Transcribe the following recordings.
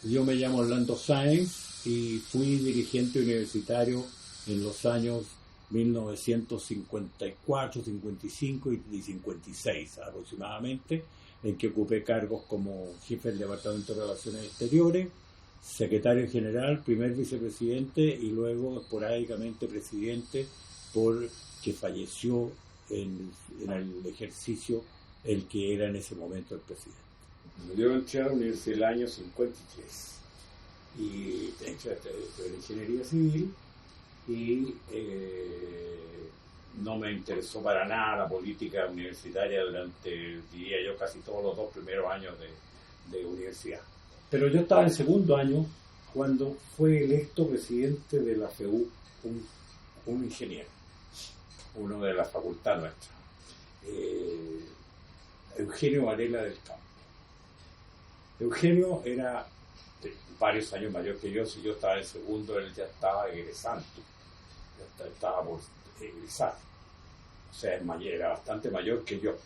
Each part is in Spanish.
Yo me llamo Orlando Sáenz y fui dirigente universitario en los años 1954, 55 y 56 aproximadamente, en que ocupé cargos como jefe del Departamento de Relaciones Exteriores, secretario general, primer vicepresidente y luego esporádicamente presidente, porque falleció en el ejercicio el que era en ese momento el presidente. Yo entré a la universidad en el año 53 y entré en ingeniería civil y no me interesó para nada la política universitaria durante, diría yo, casi todos los 2 primeros años de universidad. Pero yo estaba en segundo año cuando fue electo presidente de la FEU un ingeniero, uno de la facultad nuestra, Eugenio Varela del Campo. Eugenio era varios años mayor que yo. Si yo estaba en segundo, él ya estaba egresando, ya estaba por egresar, o sea, era bastante mayor que yo.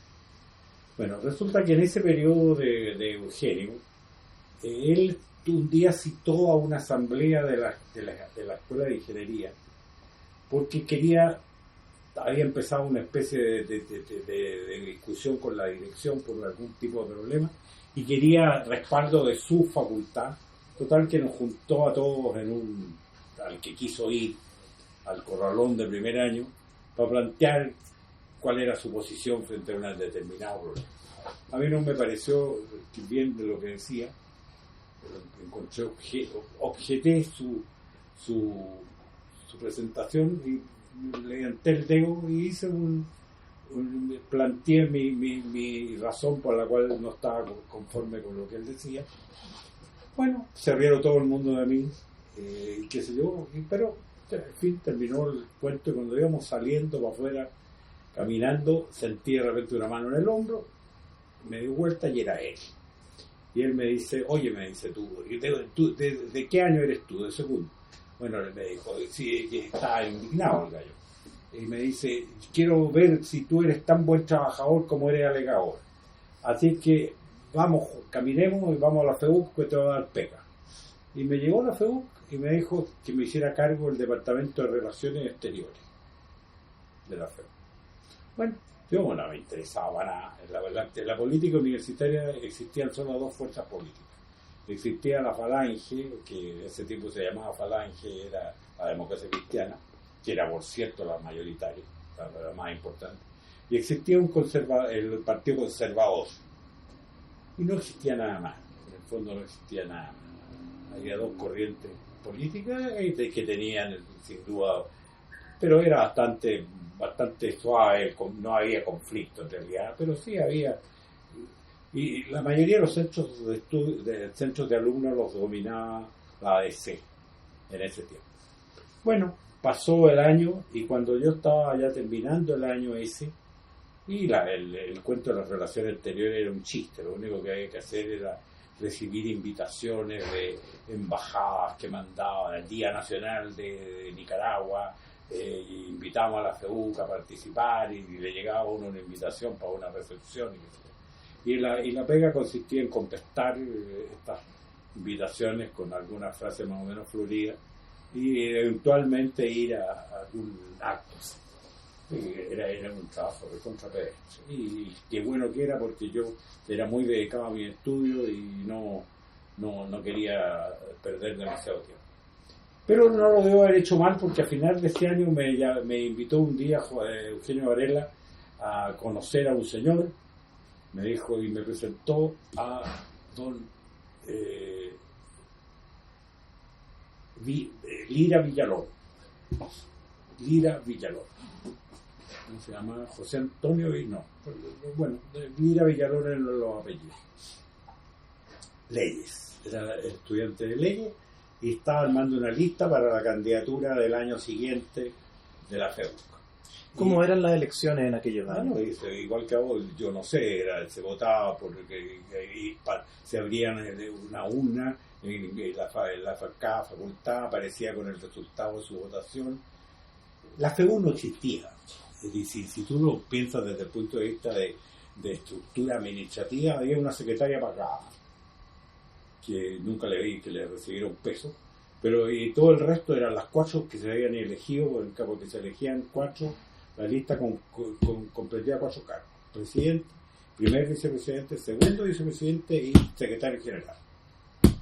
Bueno, resulta que en ese periodo de Eugenio, él un día citó a una asamblea de la Escuela de Ingeniería porque había empezado una especie de discusión con la dirección por algún tipo de problema y quería respaldo de su facultad. Total que nos juntó a todos al que quiso ir al corralón de primer año para plantear cuál era su posición frente a un determinado problema. A mí no me pareció bien de lo que decía, encontré, objeté su presentación y levanté el dedo y planteé mi razón por la cual no estaba conforme con lo que él decía. Bueno, se rieron todo el mundo de mí, qué sé yo, pero en fin, terminó el cuento y cuando íbamos saliendo para afuera, caminando, sentí de repente una mano en el hombro, me di vuelta y era él. Y él me dice, oye, me dice, ¿tú de qué año eres tú? ¿De segundo? Bueno, él me dijo, sí, estaba indignado el gallo. Y me dice, quiero ver si tú eres tan buen trabajador como eres alegador. Así que vamos, caminemos y vamos a la FEUC que te va a dar pega. Y me llevó a la FEUC y me dijo que me hiciera cargo del Departamento de Relaciones Exteriores de la FEUC. Bueno, yo no me interesaba para nada. En la política universitaria existían solo 2 fuerzas políticas. Existía la Falange, que en ese tiempo se llamaba Falange, era la Democracia Cristiana, que era por cierto la mayoritaria, la más importante. Y existía el Partido Conservador. Y no existía nada más. En el fondo no existía nada más. Había 2 corrientes políticas que tenían, sin duda, pero era bastante suave, no había conflicto en realidad, pero sí había, y la mayoría de los centros de alumnos los dominaba la ADC en ese tiempo. Bueno, pasó el año y cuando yo estaba ya terminando el año ese, y el cuento de las relaciones exteriores era un chiste, lo único que había que hacer era recibir invitaciones de embajadas que mandaban al Día Nacional de Nicaragua, y invitamos a la FEUC a participar y le llegaba a uno una invitación para una recepción y la pega consistía en contestar estas invitaciones con algunas frases más o menos floridas y eventualmente ir a algún acto. Era un trabajo de contrapedestre y qué bueno que era porque yo era muy dedicado a mi estudio y no quería perder demasiado tiempo. Pero no lo debo haber hecho mal porque a final de ese año me invitó un día Eugenio Varela a conocer a un señor, me dijo y me presentó a don Lira Villalón. ¿Cómo se llama? José Antonio y no. Bueno, Lira Villalón eran los apellidos. Leyes. Era estudiante de leyes y estaba armando una lista para la candidatura del año siguiente de la FEUC. ¿Cómo eran las elecciones en aquellos años? Igual que vos, yo no sé, se votaba porque se abrían una urna, cada facultad aparecía con el resultado de su votación. La FEUC no existía. Es decir, si tú lo piensas desde el punto de vista de estructura administrativa, había una secretaria pagada. que nunca le vi que le recibiera un peso, pero y todo el resto eran las 4 que se habían elegido, porque se elegían 4, la lista comprendía 4 cargos: presidente, primer vicepresidente, segundo vicepresidente y secretario general.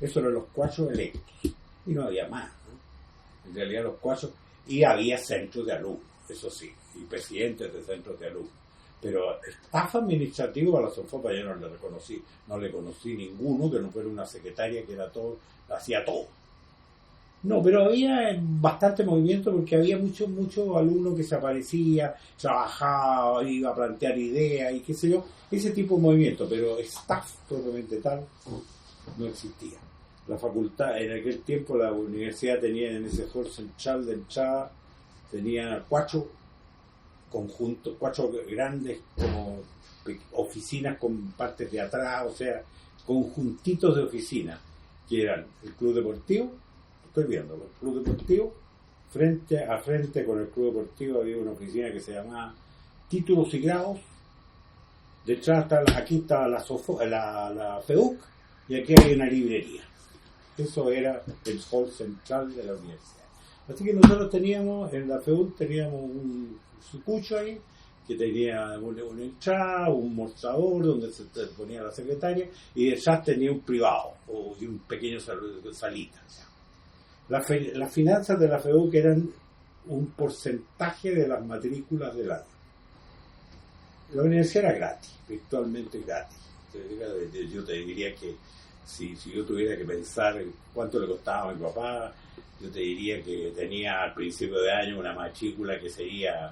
Esos eran los 4 electos, y no había más, ¿no? En realidad los 4, y había centros de alumnos, eso sí, y presidentes de centros de alumnos. Pero staff administrativo a la SOFOPA yo no le conocí ninguno que no fuera una secretaria que era todo, hacía todo. No, pero había bastante movimiento porque había muchos alumnos que se aparecía, trabajaba, iba a plantear ideas y qué sé yo, ese tipo de movimiento, pero staff propiamente tal no existía. La facultad, en aquel tiempo la universidad tenía en ese hall central de entrada, tenía 4 conjuntos, 4 grandes como oficinas con partes de atrás, o sea, conjuntitos de oficinas, que eran el club deportivo, estoy viéndolo, el club deportivo, frente a frente con el club deportivo había una oficina que se llamaba títulos y grados, detrás aquí estaba la FEUC, y aquí hay una librería. Eso era el hall central de la universidad. Así que nosotros teníamos, en la FEUC teníamos un sucucho ahí, que tenía una entrada, un mostrador donde se ponía la secretaria, y detrás tenía un privado, y un pequeño salita. Las finanzas de la FEUC eran un porcentaje de las matrículas del año. La universidad era gratis, virtualmente gratis. Yo te diría que si yo tuviera que pensar cuánto le costaba a mi papá, yo te diría que tenía al principio de año una matrícula que sería,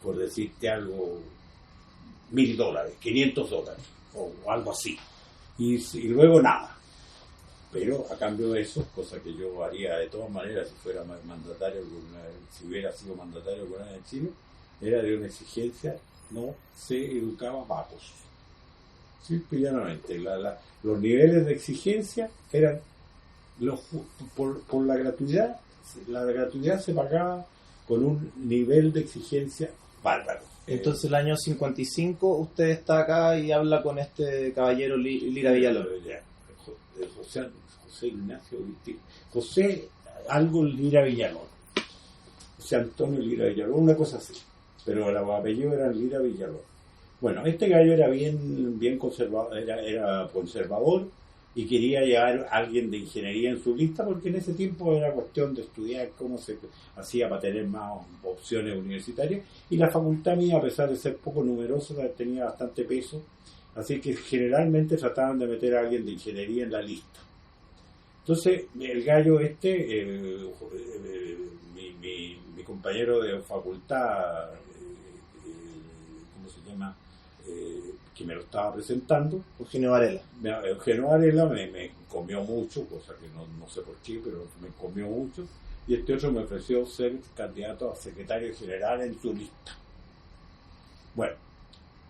por decirte algo, $1,000, $500 o algo así, y luego nada. Pero a cambio de eso, cosa que yo haría de todas maneras si fuera mandatario, si hubiera sido mandatario alguna vez en Chile, era de una exigencia: no se educaba vagos. Simple y llanamente, los niveles de exigencia eran por la gratuidad. La gratuidad se pagaba con un nivel de exigencia bárbaro. Entonces el año 55 usted está acá y habla con este caballero Lira Villalón. José Ignacio José algo Lira Villalón, José Antonio Lira Villalón, una cosa así, pero el apellido era Lira Villalón. Bueno, este gallo era bien conservador, era conservador, y quería llevar a alguien de ingeniería en su lista, porque en ese tiempo era cuestión de estudiar cómo se hacía para tener más opciones universitarias, y la facultad mía, a pesar de ser poco numerosa, tenía bastante peso, así que generalmente trataban de meter a alguien de ingeniería en la lista. Entonces el gallo mi compañero de facultad, ¿cómo se llama?, que me lo estaba presentando, Eugenio Varela me comió mucho, cosa que no sé por qué, pero me comió mucho, y este otro me ofreció ser candidato a secretario general en su lista. Bueno,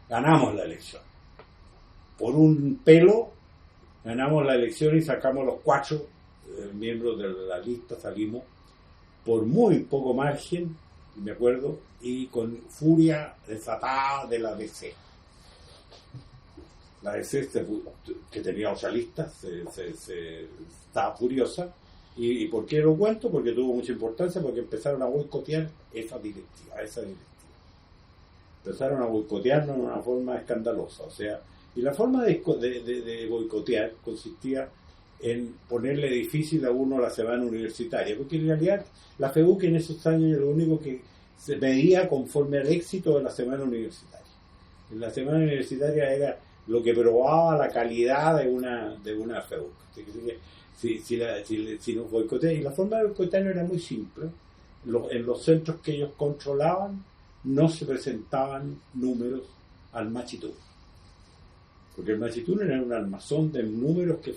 ganamos la elección por un pelo, ganamos la elección y sacamos los 4 miembros de la lista, salimos por muy poco margen, me acuerdo, y con furia desatada de la DC. La DC, que tenía otra lista, estaba furiosa. ¿Y por qué lo cuento? Porque tuvo mucha importancia, porque empezaron a boicotear esa directiva. Empezaron a boicotearnos de una forma escandalosa. O sea, y la forma de boicotear consistía en ponerle difícil a uno la semana universitaria, porque en realidad la FEUC en esos años era lo único que se medía conforme al éxito de la semana universitaria. En la semana universitaria era lo que probaba la calidad de una FEUC. Si nos boicoteaban, y la forma de boicotear era muy simple. En los centros que ellos controlaban no se presentaban números al Machitún, porque el Machitún era un almazón de números que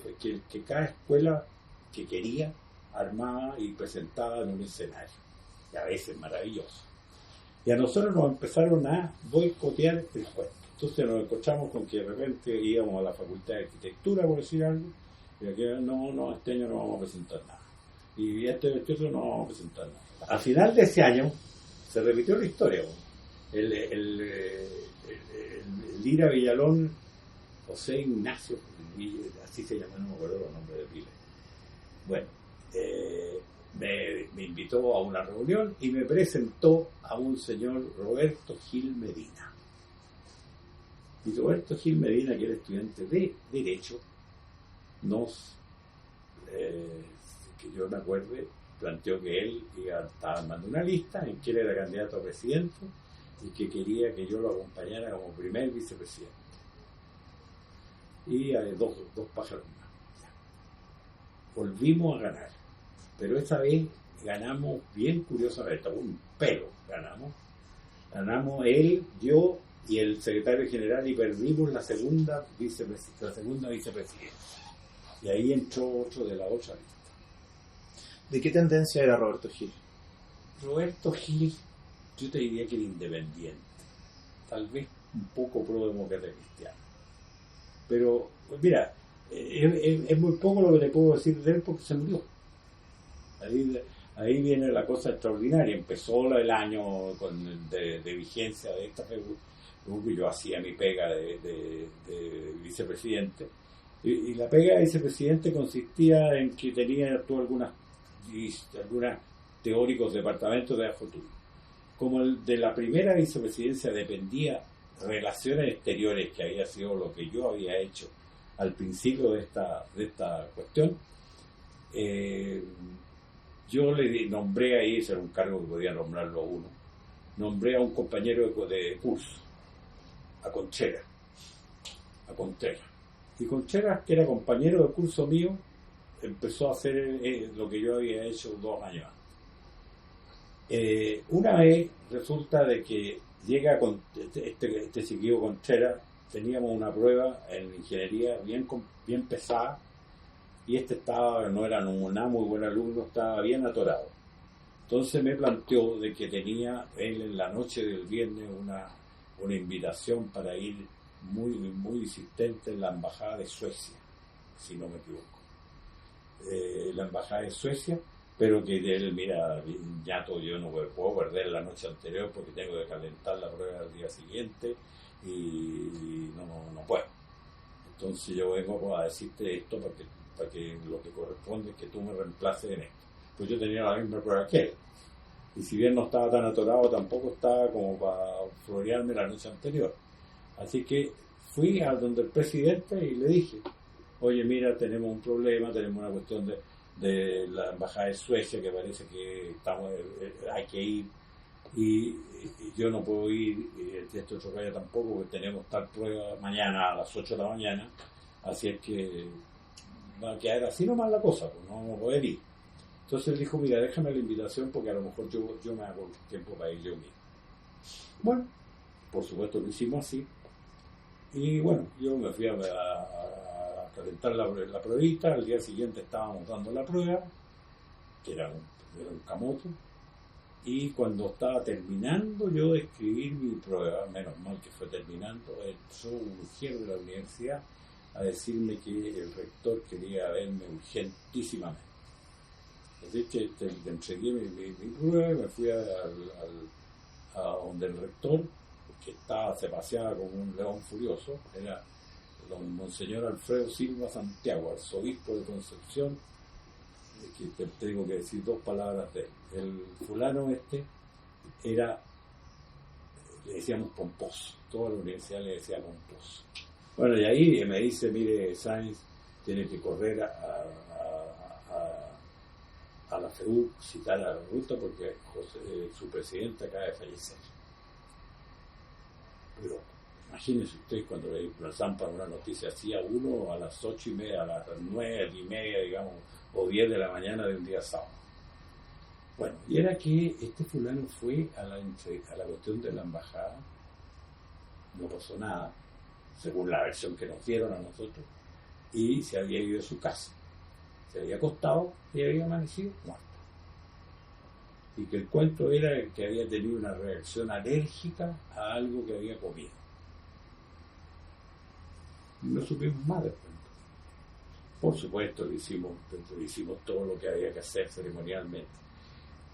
cada escuela que quería armaba y presentaba en un escenario, y a veces maravilloso. Y a nosotros nos empezaron a boicotear el cuento. Entonces nos encontramos con que de repente íbamos a la Facultad de Arquitectura, por decir algo, y aquí este año no vamos a presentar nada, y este otro no vamos a presentar nada. Al final de ese año se repitió la historia. El Lira Villalón José Ignacio, así se llama, no me acuerdo los nombres de pila. Bueno, me invitó a una reunión y me presentó a un señor Roberto Gil Medina. Y Roberto Gil Medina, que era estudiante de Derecho, que yo me acuerde, planteó que él estaba armando una lista en que él era candidato a presidente y que quería que yo lo acompañara como primer vicepresidente. Y dos pájaros más. Volvimos a ganar, pero esta vez ganamos bien curiosamente, un pelo ganamos él, yo y el secretario general, y perdimos la segunda vicepresidencia. Y ahí entró otro de la otra lista. ¿De qué tendencia era Roberto Gil? Roberto Gil, yo te diría que era independiente, tal vez un poco pro-demócrata cristiano. Pero, pues mira, es muy poco lo que te puedo decir de él porque se murió. Ahí viene la cosa extraordinaria. Empezó el año de vigencia de esta figura. Yo hacía mi pega de vicepresidente. Y la pega de vicepresidente consistía en que tenía tú algunos teóricos departamentos de futuro. Como el de la primera vicepresidencia dependía relaciones exteriores, que había sido lo que yo había hecho al principio de esta cuestión, yo le nombré ahí, ese era un cargo que podía nombrarlo uno, nombré a un compañero de curso, a Conchera. Y Conchera, que era compañero de curso mío, empezó a hacer lo que yo había hecho 2 años antes. Una vez resulta de que llega con este chiquillo Conchera, teníamos una prueba en ingeniería bien pesada, y no era nada muy buen alumno, estaba bien atorado. Entonces me planteó de que tenía él en la noche del viernes una invitación para ir muy, muy insistente en la embajada de Suecia, si no me equivoco. La embajada de Suecia, pero que él, mira, ñato, yo no puedo perder la noche anterior porque tengo que calentar la prueba al día siguiente y no puedo. Entonces yo vengo a decirte esto para que lo que corresponde es que tú me reemplaces en esto. Pues yo tenía la misma prueba que él. Y si bien no estaba tan atorado, tampoco estaba como para florearme la noche anterior. Así que fui a donde el presidente y le dije, oye, mira, tenemos un problema, tenemos una cuestión de la embajada de Suecia que parece que hay que ir y yo no puedo ir, y este otro gallo tampoco, porque tenemos tal prueba mañana a las 8 de la mañana, así es que va a quedar así nomás la cosa, pues no vamos a poder ir. Entonces él dijo, mira, déjame la invitación porque a lo mejor yo me hago tiempo para ir yo mismo. Bueno, por supuesto lo hicimos así. Y bueno, yo me fui a calentar la pruebita. Al día siguiente estábamos dando la prueba, que era un camote. Y cuando estaba terminando yo de escribir mi prueba, menos mal que fue terminando, entró un mujer de la universidad a decirme que el rector quería verme urgentísimamente. Así que le entregué mi prueba y me fui a donde el rector, que se paseaba como un león furioso, era don Monseñor Alfredo Silva Santiago, arzobispo de Concepción, que te tengo que decir 2 palabras de él. El fulano le decíamos pomposo, toda la universidad le decía pomposo. Bueno, y ahí me dice, mire, Sáenz tiene que correr a la FEU, citar a la ruta porque su presidente acaba de fallecer. Pero imagínense ustedes cuando le zampan una noticia así a uno a las 8:30, a las 9:30, digamos, o 10 de la mañana de un día sábado. Bueno, y era que este fulano fue a la cuestión de la embajada, no pasó nada, según la versión que nos dieron a nosotros, y se había ido a su casa. Se había acostado y había amanecido muerto. Y que el cuento era que había tenido una reacción alérgica a algo que había comido. No supimos más después. Por supuesto, le hicimos todo lo que había que hacer ceremonialmente.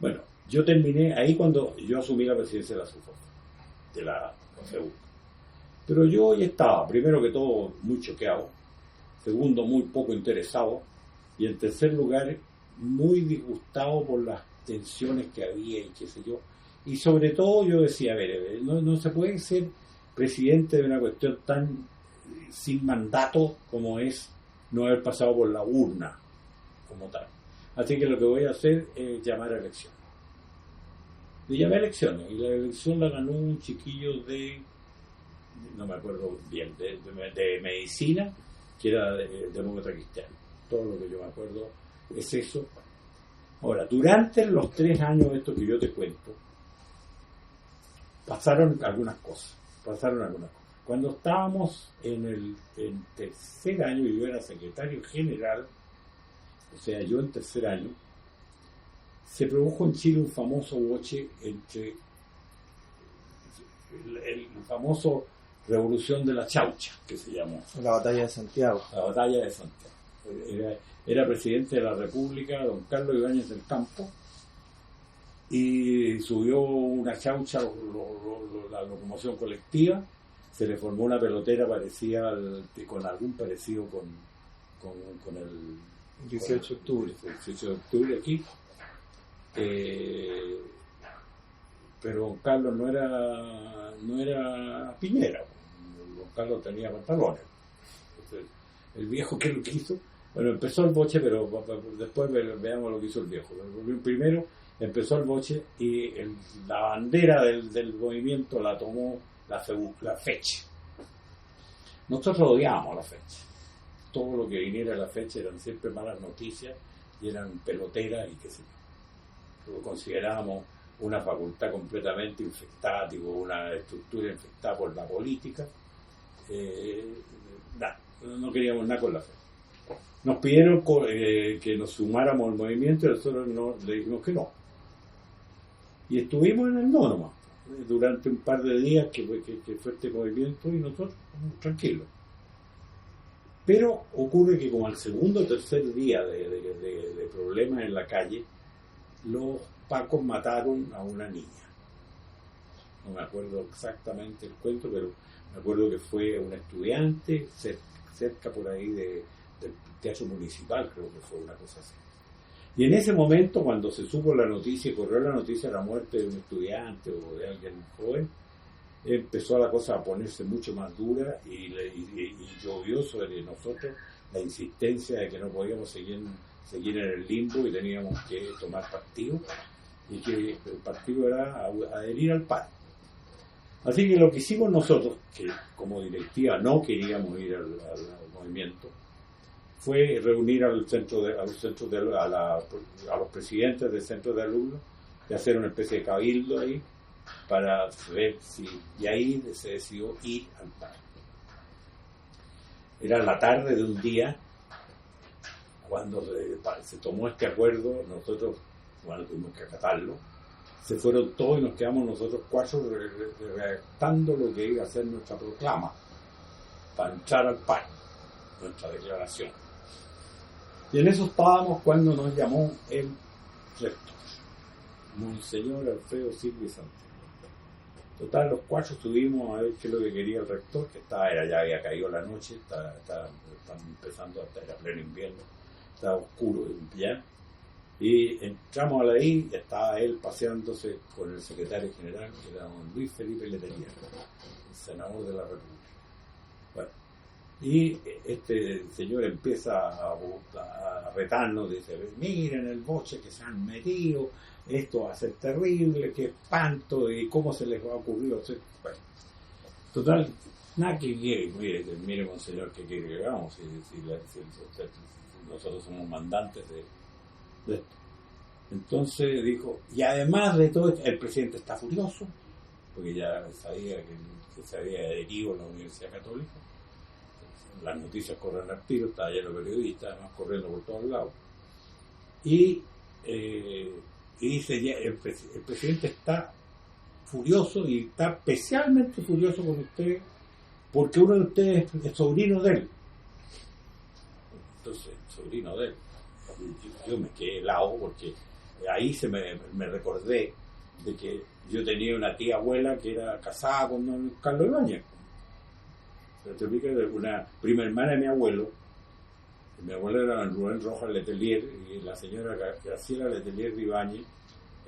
Bueno, yo terminé ahí cuando yo asumí la presidencia de la SUFOF, de la FEU. Pero yo ya estaba, primero que todo, muy choqueado, segundo, muy poco interesado, y en tercer lugar, muy disgustado por las tensiones que había y qué sé yo. Y sobre todo yo decía, a ver, no se puede ser presidente de una cuestión tan sin mandato como es no haber pasado por la urna como tal. Así que lo que voy a hacer es llamar a elecciones. Y llamé a elecciones, y la elección la ganó un chiquillo no me acuerdo bien, de medicina, que era demócrata cristiano. Todo lo que yo me acuerdo es eso. Ahora, durante los 3 años estos que yo te cuento, pasaron algunas cosas. Cuando estábamos en el tercer año, y yo era secretario general, o sea, yo en tercer año, se produjo en Chile un famoso boche entre el famoso Revolución de la Chaucha, que se llamó. La batalla de Santiago. La batalla de Santiago. Era presidente de la República, don Carlos Ibáñez del Campo, y subió una chaucha, la locomoción colectiva, se le formó una pelotera parecida con algún parecido con el 18 de octubre. El 18 de octubre aquí. Pero don Carlos no era Piñera. Don Carlos tenía pantalones. Entonces, el viejo, ¿qué es lo que hizo? Bueno, empezó el boche, pero después veamos lo que hizo el viejo. Primero empezó el boche y la bandera del movimiento la tomó la fecha. Nosotros odiábamos la fecha. Todo lo que viniera a la fecha eran siempre malas noticias y eran peloteras y qué sé yo. Lo considerábamos una facultad completamente infectada, tipo una estructura infectada por la política. No queríamos nada con la fe. Nos pidieron que nos sumáramos al movimiento y nosotros le dijimos que no. Y estuvimos en el no nomás, durante un par de días que fue este movimiento y nosotros tranquilos. Pero ocurre que como al segundo o tercer día de problemas en la calle, los pacos mataron a una niña. No me acuerdo exactamente el cuento, pero me acuerdo que fue una estudiante cerca por ahí del Teatro Municipal, creo que fue una cosa así. Y en ese momento, cuando se supo la noticia, corrió la noticia de la muerte de un estudiante o de alguien joven, empezó la cosa a ponerse mucho más dura y llovió sobre nosotros la insistencia de que no podíamos seguir en el limbo y teníamos que tomar partido, y que el partido era adherir al paro. Así que lo que hicimos nosotros, que como directiva no queríamos ir al movimiento, fue reunir a los presidentes del centro de alumnos y hacer una especie de cabildo ahí para ver y ahí se decidió ir al paro. Era la tarde de un día cuando se tomó este acuerdo. Nosotros, tuvimos que acatarlo. Se fueron todos y nos quedamos nosotros 4 redactando lo que iba a ser nuestra proclama para entrar al paro, nuestra declaración. Y en eso estábamos cuando nos llamó el rector, Monseñor Alfredo Silva y Santiago. Total, los 4 subimos a ver qué es lo que quería el rector, que ya había caído la noche, estaba empezando, era pleno invierno, estaba oscuro ya. Y entramos ahí y estaba él paseándose con el secretario general, que era don Luis Felipe Letelier, el senador de la República. Bueno, y este señor empieza a retarnos, dice: miren el boche que se han metido, esto va a ser terrible, qué espanto, y cómo se les va a ocurrir. Bueno, total, nada que mire monseñor, que quiere que hagamos, si nosotros somos mandantes de esto. Entonces dijo, y además de todo esto, el presidente está furioso, porque ya sabía que se había adherido a la Universidad Católica. Las noticias corren al tiro, estaba lleno de periodistas, además corriendo por todos lados. Y dice, el presidente está furioso, y está especialmente furioso con usted, porque uno de ustedes es sobrino de él. Entonces, sobrino de él. Yo me quedé helado, porque ahí me recordé de que yo tenía una tía abuela que era casada con don Carlos Ibáñez. Te ubica de una prima hermana de mi abuelo. Mi abuelo era Rubén Rojas Letelier y la señora Graciela Letelier Ibáñez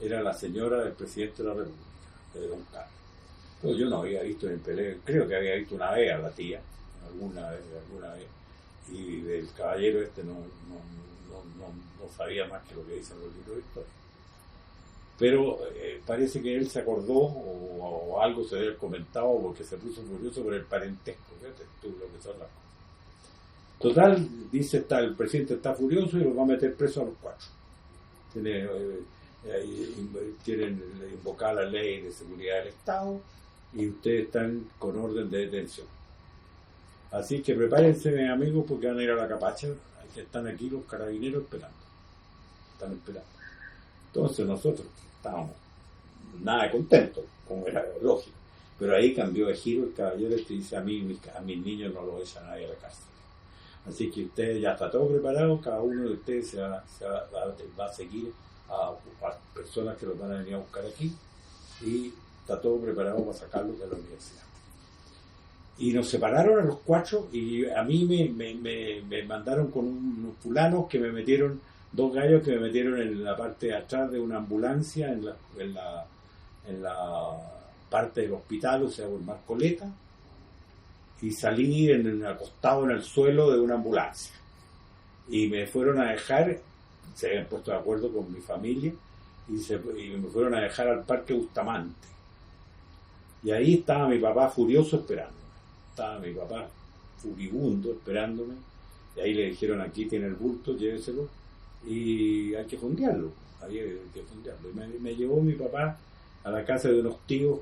era la señora del presidente de la República, de Don Carlos. Entonces yo no había visto en Pelé, creo que había visto una vez a la tía, alguna vez, y del caballero no sabía más que lo que dicen los libros de historia. Pero parece que él se acordó o algo se había comentado porque se puso furioso por el parentesco. Fíjate tú lo que son las cosas. Total, dice, el presidente está furioso y los va a meter presos a los 4. Quieren invocar la ley de seguridad del Estado y ustedes están con orden de detención. Así que prepárense, mis amigos, porque van a ir a la capacha. Que están aquí los carabineros esperando. Están esperando. Entonces nosotros estábamos nada contentos, como era lógico. Pero ahí cambió de giro el caballero que dice: a mis niños no los echa nadie a la cárcel. Así que ustedes ya está todo preparado, cada uno de ustedes va a seguir a personas que los van a venir a buscar aquí y está todo preparado para sacarlos de la universidad. Y nos separaron a los 4 y a mí me mandaron con unos fulanos que me metieron, 2 gallos que me metieron en la parte de atrás de una ambulancia, en la parte del hospital, o sea, por Marcoleta, y salí acostado en el suelo de una ambulancia. Y me fueron a dejar, se habían puesto de acuerdo con mi familia, y me fueron a dejar al Parque Bustamante. Y ahí estaba mi papá furioso esperándome. Estaba mi papá furibundo esperándome. Y ahí le dijeron: aquí tiene el bulto, lléveselo. Y hay que fondearlo. Y me llevó mi papá a la casa de unos tíos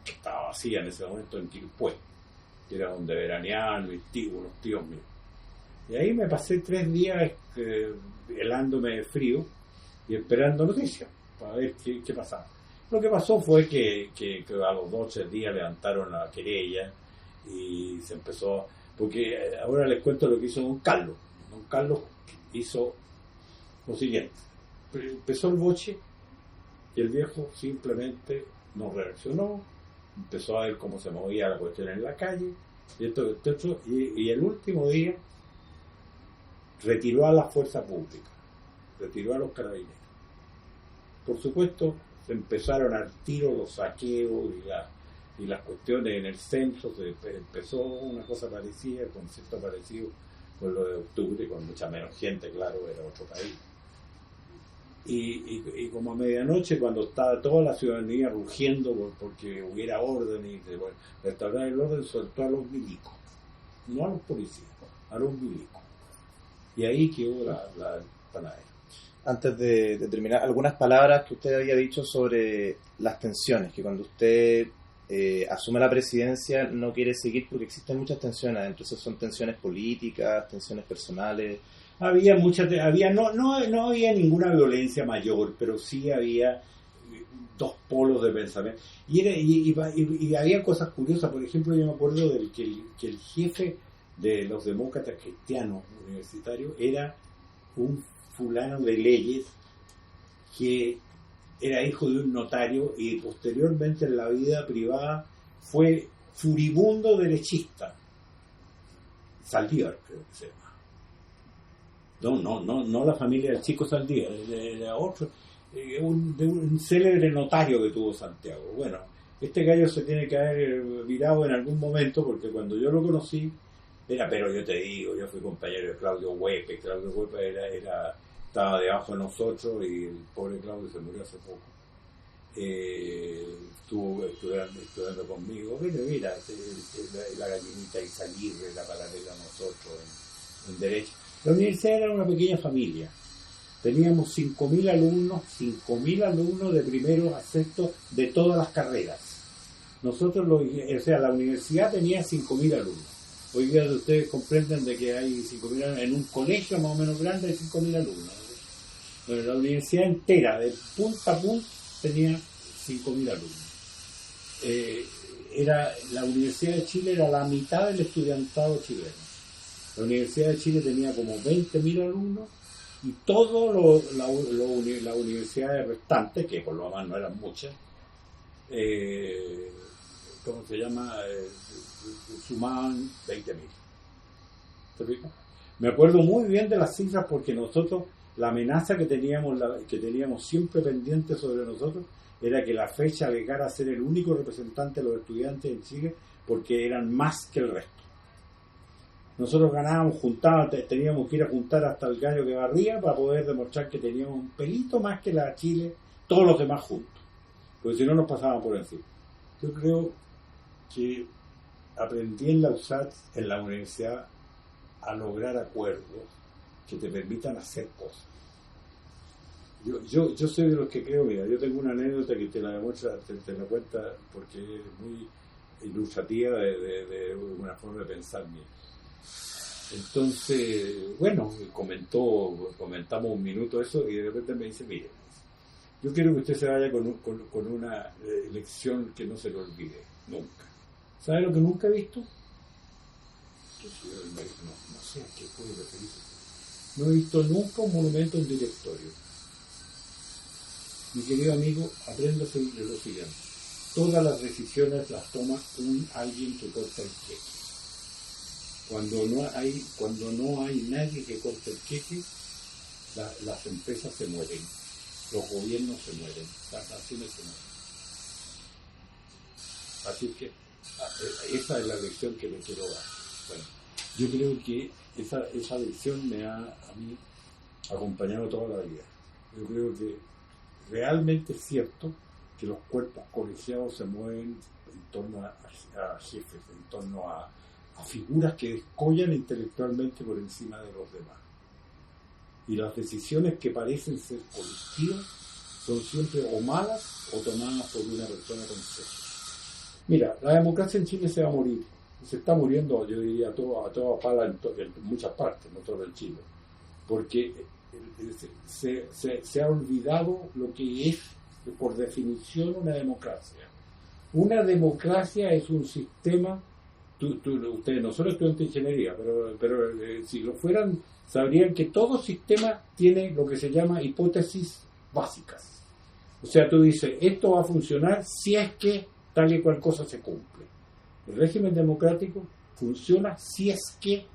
que estaba vacía en ese momento en Quilpué, que era donde veraneaban mis tíos, unos tíos míos. Y ahí me pasé 3 días helándome de frío y esperando noticias para ver qué pasaba. Lo que pasó fue que a los 2 o 3 días levantaron la querella y se empezó, porque ahora les cuento lo que hizo don Carlos. Don Carlos hizo lo siguiente: empezó el boche y el viejo simplemente no reaccionó, empezó a ver cómo se movía la cuestión en la calle y el último día retiró a la fuerza pública, retiró a los carabineros. Por supuesto, se empezaron al tiro los saqueos y las cuestiones en el centro. Empezó una cosa parecida, el concepto parecido con lo de octubre, con mucha menos gente, claro, era otro país. Y como a medianoche, cuando estaba toda la ciudadanía rugiendo porque hubiera orden y de restaurar el orden, soltó a los milicos, no a los policías, a los milicos. Y ahí quedó la panadera. Antes de terminar, algunas palabras que usted había dicho sobre las tensiones, que cuando usted asume la presidencia no quiere seguir porque existen muchas tensiones, entonces son tensiones políticas, tensiones personales. No había ninguna violencia mayor, pero sí había 2 polos de pensamiento. Y había cosas curiosas. Por ejemplo, yo me acuerdo del que el jefe de los demócratas cristianos universitarios era un fulano de leyes que era hijo de un notario y posteriormente en la vida privada fue furibundo derechista. Saldívar, creo que se llama. No la familia del chico Saldívar, era otro, de un célebre notario que tuvo Santiago. Bueno, este gallo se tiene que haber virado en algún momento, porque cuando yo lo conocí, pero yo te digo, yo fui compañero de Claudio Huepe. Claudio Huepe estaba debajo de nosotros y el pobre Claudio se murió hace poco. Estuvo estudiando conmigo. Mira, la gallinita Izaguirre, la paralela a nosotros en Derecho. La universidad era una pequeña familia. Teníamos 5.000 alumnos de primero a sexto de todas las carreras. La universidad tenía 5.000 alumnos. Hoy día ustedes comprenden de que hay 5.000 alumnos. En un colegio más o menos grande hay 5.000 alumnos. Bueno, la universidad entera, de punta a punta, tenía 5.000 alumnos. La Universidad de Chile era la mitad del estudiantado chileno. La Universidad de Chile tenía como 20.000 alumnos y todas las universidades restantes, que por lo demás no eran muchas, ¿cómo se llama? sumaban 20.000. ¿Te fijas? Me acuerdo muy bien de las cifras porque nosotros, la amenaza que teníamos siempre pendiente sobre nosotros era que la fecha llegara a ser el único representante de los estudiantes en Chile porque eran más que el resto. Nosotros ganábamos, teníamos que ir a juntar hasta el gallo que barría para poder demostrar que teníamos un pelito más que la Chile, todos los demás juntos, porque si no nos pasaban por encima. Yo creo que aprendí en la USAT, en la universidad, a lograr acuerdos que te permitan hacer cosas. Yo soy de los que creo, mira, yo tengo una anécdota que te la demuestra, te la cuenta porque es muy ilustrativa de una forma de pensar mía. Entonces, bueno, comentamos un minuto eso y de repente me dice, mire, yo quiero que usted se vaya con una lección que no se le olvide, nunca. ¿Sabe lo que nunca he visto? No sé a qué puede referirse. No he visto nunca un monumento en directorio. Mi querido amigo, apréndase de lo siguiente. Todas las decisiones las toma alguien que corta el cheque. Cuando no hay nadie que corte el cheque, las empresas se mueren, los gobiernos se mueren, las naciones se mueren. Así que esa es la lección que le quiero dar. Bueno, yo creo que esa lección me ha a mí acompañado toda la vida. Yo creo que realmente es cierto que los cuerpos colegiados se mueven en torno a jefes, en torno a figuras que descollan intelectualmente por encima de los demás. Y las decisiones que parecen ser colectivas son siempre o malas o tomadas por una persona con sexo. Mira, la democracia en Chile se va a morir. Se está muriendo, yo diría, a toda pala en muchas partes, no solo en Chile. Porque se ha olvidado lo que es, por definición, una democracia. Una democracia es un sistema. Ustedes no son estudiantes de ingeniería, pero si lo fueran, sabrían que todo sistema tiene lo que se llama hipótesis básicas. O sea, tú dices, esto va a funcionar si es que tal y cual cosa se cumple. El régimen democrático funciona si es que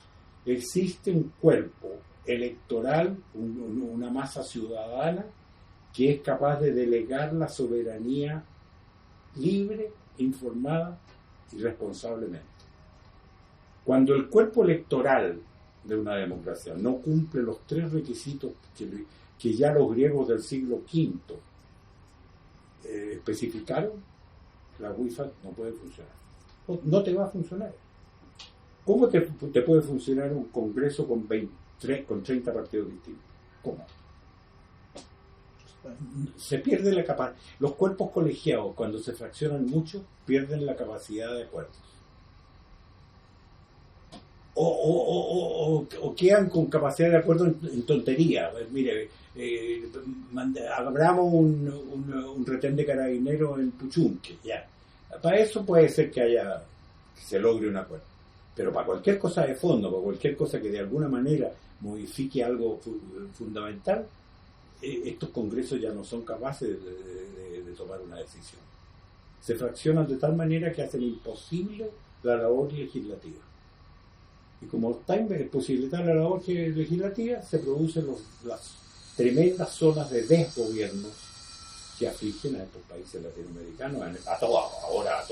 existe un cuerpo electoral, una masa ciudadana que es capaz de delegar la soberanía libre, informada y responsablemente. Cuando el cuerpo electoral de una democracia no cumple los 3 requisitos que ya los griegos del siglo V especificaron, la UIFA no puede funcionar. No te va a funcionar. ¿Cómo te puede funcionar un congreso con 30 partidos distintos? ¿Cómo? Se pierde la capacidad. Los cuerpos colegiados, cuando se fraccionan mucho, pierden la capacidad de acuerdos. O quedan con capacidad de acuerdo en tontería. Mire, abramos un retén de carabineros en Puchunque, ya. Para eso puede ser que se logre un acuerdo. Pero para cualquier cosa de fondo, para cualquier cosa que de alguna manera modifique algo fundamental, estos congresos ya no son capaces de tomar una decisión. Se fraccionan de tal manera que hacen imposible la labor legislativa. Y como está imposibilitada la labor legislativa, se producen las tremendas zonas de desgobierno que afligen a estos países latinoamericanos, ahora a